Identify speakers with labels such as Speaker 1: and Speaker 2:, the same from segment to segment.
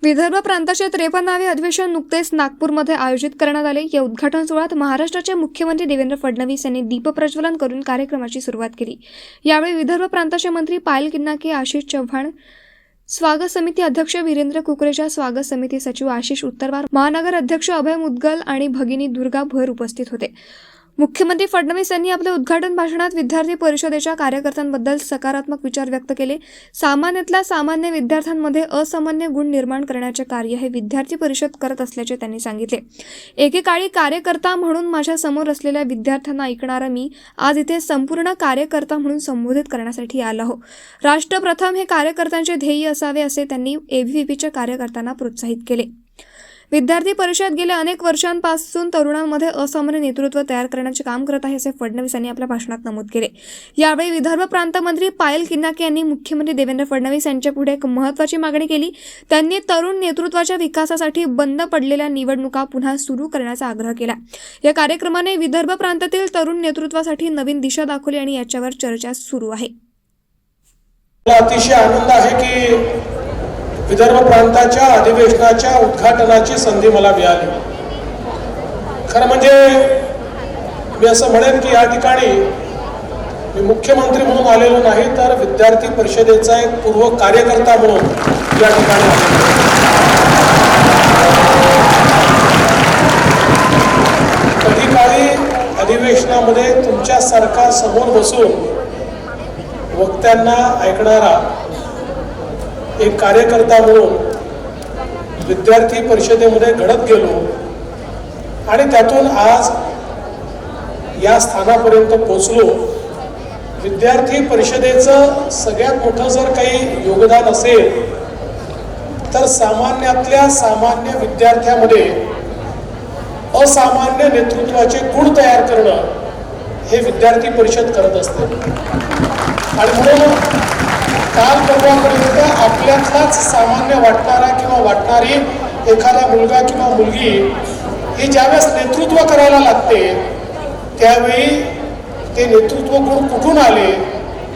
Speaker 1: विदर्भ प्रांताचे 53वे अधिवेशन नुकतेच नागपूरमध्ये आयोजित करण्यात आले। या उद्घाटन सोहळ्यात महाराष्ट्राचे मुख्यमंत्री देवेंद्र फडणवीस यांनी दीपप्रज्वलन करून कार्यक्रमाची सुरुवात केली। यावेळी विदर्भ प्रांताचे मंत्री पायल किन्नाके, आशिष चव्हाण, स्वागत समिती अध्यक्ष वीरेंद्र कुकरेजा, स्वागत समिती सचिव आशिष उत्तरवार, महानगर अध्यक्ष अभय मुदगल आणि भगिनी दुर्गा भर उपस्थित होते। मुख्यमंत्री फडणवीस यांनी आपल्या उद्घाटन भाषणात विद्यार्थी परिषदेच्या कार्यकर्त्यांबद्दल सकारात्मक विचार व्यक्त केले। सामान्यातल्या सामान्य विद्यार्थ्यांमध्ये असामान्य गुण निर्माण करण्याचे कार्य हे विद्यार्थी परिषद करत असल्याचे त्यांनी सांगितले। एकेकाळी कार्यकर्ता म्हणून माझ्या समोर असलेल्या विद्यार्थ्यांना ऐकणारा मी आज इथे संपूर्ण कार्यकर्ता म्हणून संबोधित करण्यासाठी आलो हो। राष्ट्र प्रथम हे कार्यकर्त्यांचे ध्येय असावे असे त्यांनी एबीव्हीपीच्या कार्यकर्त्यांना प्रोत्साहित केले। विद्यार्थी परिषद गेल्या अनेक वर्षांपासून तरुणांमध्ये असामान्य नेतृत्व तयार करण्याचे काम करत आहे असे फडणवीस यांनी आपल्या भाषणात नमूद केले। यावेळी विदर्भ प्रांत मंत्री पायल किन्नाके यांनी मुख्यमंत्री देवेंद्र फडणवीस यांच्यापुढे एक महत्त्वाची मागणी केली। त्यांनी तरुण नेतृत्वाच्या विकासासाठी बंद पडलेल्या निवडणुका पुन्हा सुरू करण्याचा आग्रह केला। या कार्यक्रमाने विदर्भ प्रांतातील तरुण नेतृत्वासाठी नवीन दिशा दाखवली आणि याच्यावर चर्चा सुरू आहे।
Speaker 2: अतिशय आनंद आहे की विदर्भ प्रांताच्या अधिवेशनाच्या उद्घाटनाची संधी मला मिळाली। खरं म्हणजे मी असं म्हणेन की या ठिकाणी मी मुख्यमंत्री म्हणून आलेलो नाही, तर विद्यार्थी परिषदेचा एक पूर्व कार्यकर्ता म्हणून या ठिकाणी कधी काळी अधिवेशनामध्ये तुमच्यासारखा समोर बसून वक्त्यांना ऐकणारा एक कार्यकर्ता म्हणून विद्यार्थी परिषदेमध्ये घडत गेलो आणि त्यातून आज या स्थानापर्यंत पोहोचलो। विद्यार्थी परिषदेचं सगळ्यात मोठं जर काही योगदान असेल तर सामान्यातल्या सामान्य विद्यार्थ्यामध्ये असामान्य नेतृत्वाचे गुण तयार करणं हे विद्यार्थी परिषद करत असते। आणि म्हणून काल परवापर्यंत आपल्यातलाच सामान्य वाटणारा किंवा वाटणारी एखादा मुलगा किंवा मुलगी ही ज्यावेळेस नेतृत्व करायला लागते त्यावेळी ते नेतृत्व गुण कुठून आले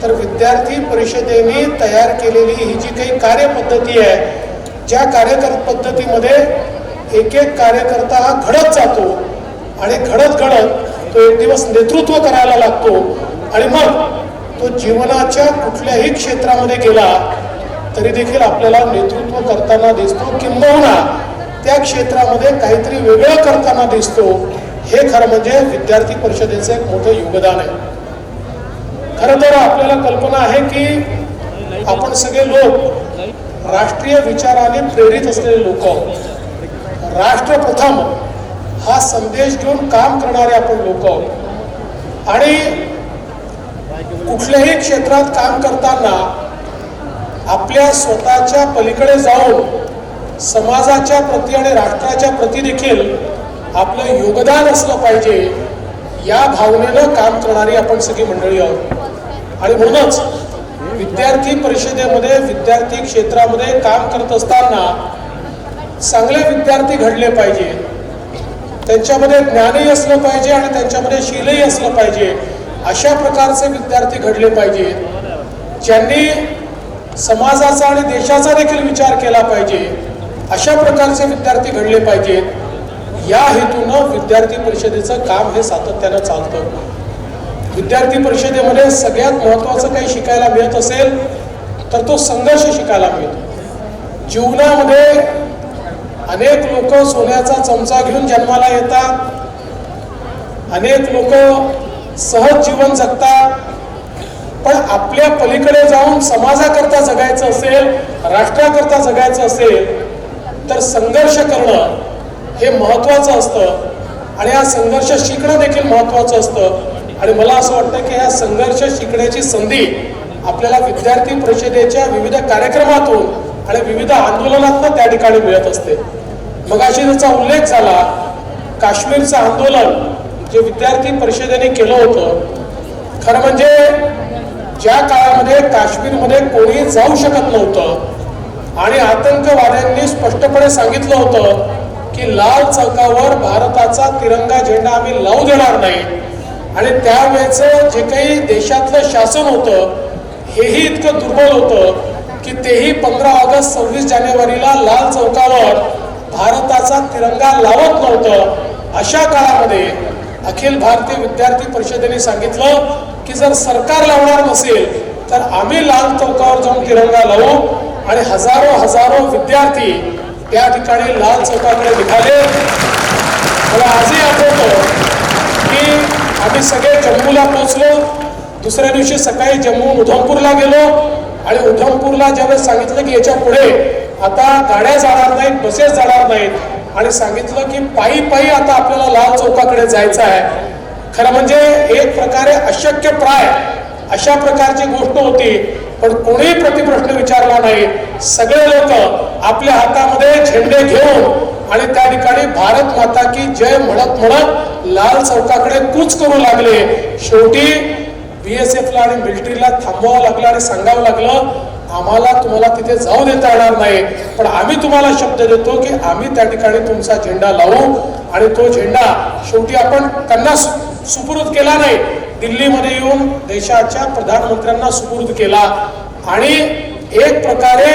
Speaker 2: तर विद्यार्थी परिषदेने तयार केलेली ही जी काही कार्यपद्धती आहे, ज्या कार्यपद्धतीमध्ये एक एक कार्यकर्ता हा घडत जातो आणि घडत घडत तो एक दिवस नेतृत्व करायला लागतो आणि मग तो जीवनाच्या कुठल्याही क्षेत्रामध्ये गेला तरी देखील आपल्याला नेतृत्व करताना दिसतो, किंबहुना त्या क्षेत्रामध्ये काहीतरी वेगळं करताना दिसतो। हे खरं म्हणजे विद्यार्थी परिषदेचं एक मोठं योगदान आहे। खरं तर आपल्याला कल्पना आहे की आपण सगळे लोक राष्ट्रीय विचाराने प्रेरित असलेले लोक आहोत। राष्ट्र प्रथम हा संदेश घेऊन काम करणारे आपण लोक आहोत आणि कुठल्याही क्षेत्रात काम करताना आपल्या स्वतःच्या पलीकडे जाऊन समाजाच्या प्रती आणि राष्ट्राच्या प्रती देखील आपलं योगदान असलं पाहिजे, या भावनेनं काम करणारी आपण सगळी मंडळी आहोत। आणि म्हणूनच विद्यार्थी परिषदेमध्ये विद्यार्थी क्षेत्रामध्ये काम करत असताना चांगले विद्यार्थी घडले पाहिजे, त्यांच्यामध्ये ज्ञानही असलं पाहिजे आणि त्यांच्यामध्ये शीलही असलं पाहिजे। अशा प्रकारचे विद्यार्थी घडले पाहिजेत ज्यांनी समाजाचा आणि देशाचा देखील विचार केला पाहिजे। अशा प्रकारचे विद्यार्थी घडले पाहिजेत। या हेतूनं विद्यार्थी परिषदेचं काम हे सातत्यानं चालतं। विद्यार्थी परिषदेमध्ये सगळ्यात महत्त्वाचं काही शिकायला मिळत असेल तर तो संघर्ष शिकायला मिळतो। जीवनामध्ये अनेक लोक सोन्याचा चमचा घेऊन जन्माला येतात, अनेक लोक सहज जीवन जगतात, पण आपल्या पलीकडे जाऊन समाजाकरता जगायचं असेल, राष्ट्राकरता जगायचं असेल तर संघर्ष करणं हे महत्त्वाचं असतं आणि हा संघर्ष शिकणं देखील महत्त्वाचं असतं। आणि मला असं वाटतं की हा संघर्ष शिकण्याची संधी आपल्याला विद्यार्थी परिषदेच्या विविध कार्यक्रमातून आणि विविध आंदोलनातून त्या ठिकाणी मिळत असते। मगाशी त्याचा उल्लेख झाला, काश्मीरचं आंदोलन जे विद्यार्थी परिषदेने केलं होतं, खरं म्हणजे ज्या काळामध्ये काश्मीरमध्ये कोणी जाऊ शकत नव्हतं आणि आतंकवाद्यांनी स्पष्टपणे सांगितलं होतं की लाल चौकावर भारताचा तिरंगा झेंडा आम्ही लावू देणार नाही, आणि त्यावेळेचं जे काही देशातलं शासन होतं हेही इतकं दुर्बल होतं की तेही 15 ऑगस्ट 26 जानेवारीला लाल चौकावर भारताचा तिरंगा लावत नव्हतं. अशा काळामध्ये अखिल भारतीय विद्यार्थी परिषदेने सांगितलं की जर सरकार लावणार नसेल तर आम्ही लाल चौकावर जाऊन तिरंगा लावू. आणि हजारो विद्यार्थी त्या ठिकाणी लाल चौकाकडे निघाले. मला आजही आठवतं की आम्ही सगळे जम्मूला पोहोचलो. दुसऱ्या दिवशी सकाळी जम्मू उधमपूरला गेलो आणि उधमपूरला ज्यावेळेस सांगितलं की याच्या पुढे आता गाड्या जाणार नाहीत, बसेस जाणार नाहीत आणि सांगितलं की पायी पायी आता आपल्याला लाल चौकाकडे जायचं आहे. खरं म्हणजे एक प्रकारे अशक्यप्राय अशा प्रकारची गोष्ट होती. पण कोणीही प्रतिप्रश्न विचारला नाही. सगळे लोक आपल्या हातामध्ये झेंडे घेऊन आणि त्या ठिकाणी भारत माता की जय म्हणत म्हणत लाल चौकाकडे कूच करू लागले. शेवटी BSFला आणि मिलिटरीला थांबवावं लागलं आणि सांगावं लागलं आम्हाला तुम्हाला तिथे जाऊ देता येणार नाही, पण आम्ही तुम्हाला शब्द देतो की आम्ही त्या ठिकाणी तुमचा झेंडा लावू. आणि तो झेंडा शेवटी आपण त्यांना सुपूर्द केला नाही, दिल्लीमध्ये येऊन देशाच्या प्रधानमंत्र्यांना सुपूर्द केला. आणि एक प्रकारे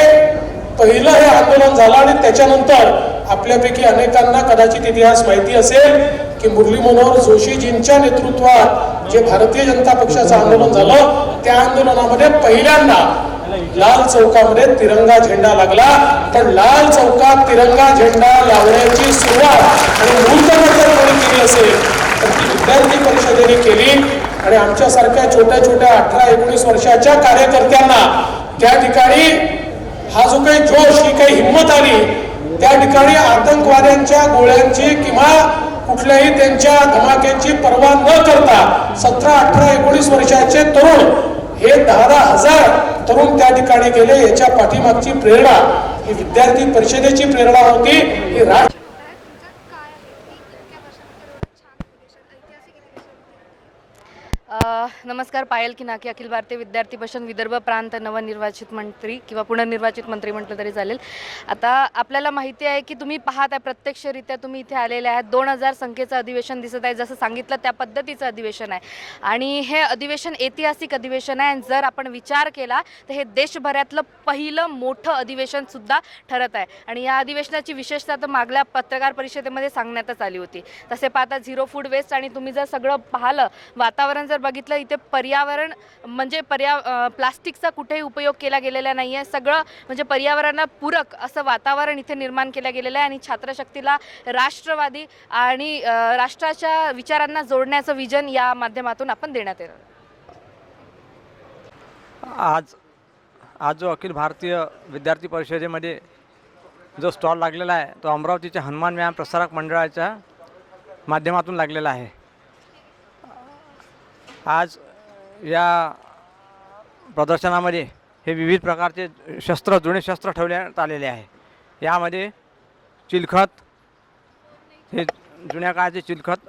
Speaker 2: पहिलं हे आंदोलन झालं. आणि त्याच्यानंतर आपल्यापैकी अनेकांना कदाचित इतिहास माहिती असेल की मुरली मनोहर जोशीजींच्या नेतृत्वात जे भारतीय जनता पक्षाचं आंदोलन झालं त्या आंदोलनामध्ये पहिल्यांदा लाल चौकामध्ये तिरंगा झेंडा लागला. पण लाल चौकात तिरंगा झेंडा लावण्याची सुरुवात आणि मूर्तमंत्र कोणी केली असेल तर ती विद्यार्थी परिषदेने केली. आणि आमच्यासारख्या छोट्या 18-19 वर्षाच्या कार्यकर्त्यांना त्या ठिकाणी हा जो काही जोश, ही काही हिंमत आली, त्या ठिकाणी आतंकवाद्यांच्या गोळ्यांची किंवा कुठल्याही त्यांच्या धमाक्यांची पर्वा न करता 17, 18, 19 वर्षाचे तरुण हे 10-10 हजार तरुण त्या ठिकाणी गेले. याच्या पाठीमागची प्रेरणा ही विद्यार्थी परिषदेची प्रेरणा होती. ही
Speaker 3: नमस्कार. पायल किनाके, अखिल भारतीय विद्यार्थी परिषद विदर्भ प्रांत नवनिर्वाचित मंत्री किंवा पुनर्निर्वाचित मंत्री म्हटलं तरी चालेल. आता आपल्याला माहिती आहे की तुम्ही पाहत आहे प्रत्यक्षरित्या तुम्ही इथे आलेले आहात. 2000 संख्येचं अधिवेशन दिसत आहे. जसं सांगितलं त्या पद्धतीचं अधिवेशन आहे आणि हे अधिवेशन ऐतिहासिक अधिवेशन आहे. आणि जर आपण विचार केला तर हे देशभरातलं पहिलं मोठं अधिवेशनसुद्धा ठरत आहे. आणि या अधिवेशनाची विशेषता तर मागल्या पत्रकार परिषदेमध्ये सांगण्यातच आली होती. तसे पाहता झिरो फूड वेस्ट आणि तुम्ही जर सगळं पाहिलं वातावरण जर बघितलं इथे पर्यावरण म्हणजे प्लास्टिकचा कुठेही उपयोग केला गेलेला नाही आहे. सगळं म्हणजे पर्यावरणाला पूरक असं वातावरण इथे निर्माण केलं गेलेलं आहे. आणि छात्रशक्तीला राष्ट्रवादी आणि राष्ट्राच्या विचारांना जोडण्याचं विजन या माध्यमातून आपण देण्यात येणार.
Speaker 4: आज जो अखिल भारतीय विद्यार्थी परिषदेमध्ये जो स्टॉल लागलेला आहे तो अमरावतीच्या हनुमान व्यायाम प्रसारक मंडळाच्या माध्यमातून लागलेला आहे. आज या प्रदर्शनामध्ये हे विविध प्रकारचे शस्त्र, जुने शस्त्र ठेवण्यात आलेले आहे. यामध्ये चिलखत, हे जुन्या काळाचे चिलखत,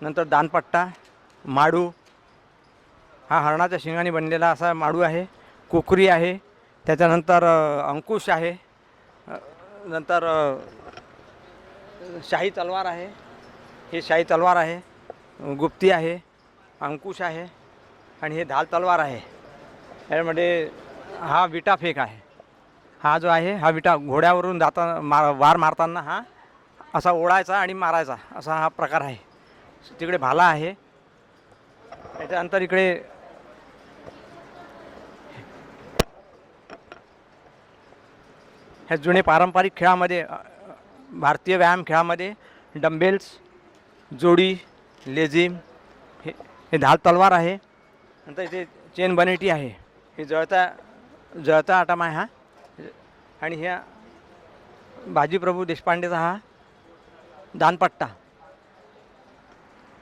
Speaker 4: नंतर दानपट्टा, माडू, हा हरणाच्या शिंगाने बनलेला असा माडू आहे, कुकरी आहे, त्याच्यानंतर अंकुश आहे, नंतर शाही तलवार आहे, हे शाही तलवार आहे, गुप्ती आहे, अंकुश आहे आणि हे ढाल तलवार आहे. यामध्ये हा विटा फेक आहे. हा जो आहे हा विटा घोड्यावरून वार मारताना हा असा ओढायचा आणि मारायचा असा हा प्रकार आहे. तिकडे भाला आहे. त्याच्यानंतर इकडे ह्या जुने पारंपरिक खेळामध्ये, भारतीय व्यायाम खेळामध्ये डंबेल्स, जोडी, लेझिम, हे ढाल तलवार आहे. नंतर इथे चेन बनेटी आहे, हे जळता आटामा आहे हा. आणि ह्या बाजीप्रभू देशपांडेचा हा दानपट्टा,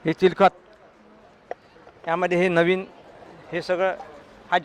Speaker 4: हे चिलखत, यामध्ये हे नवीन हे सगळं हा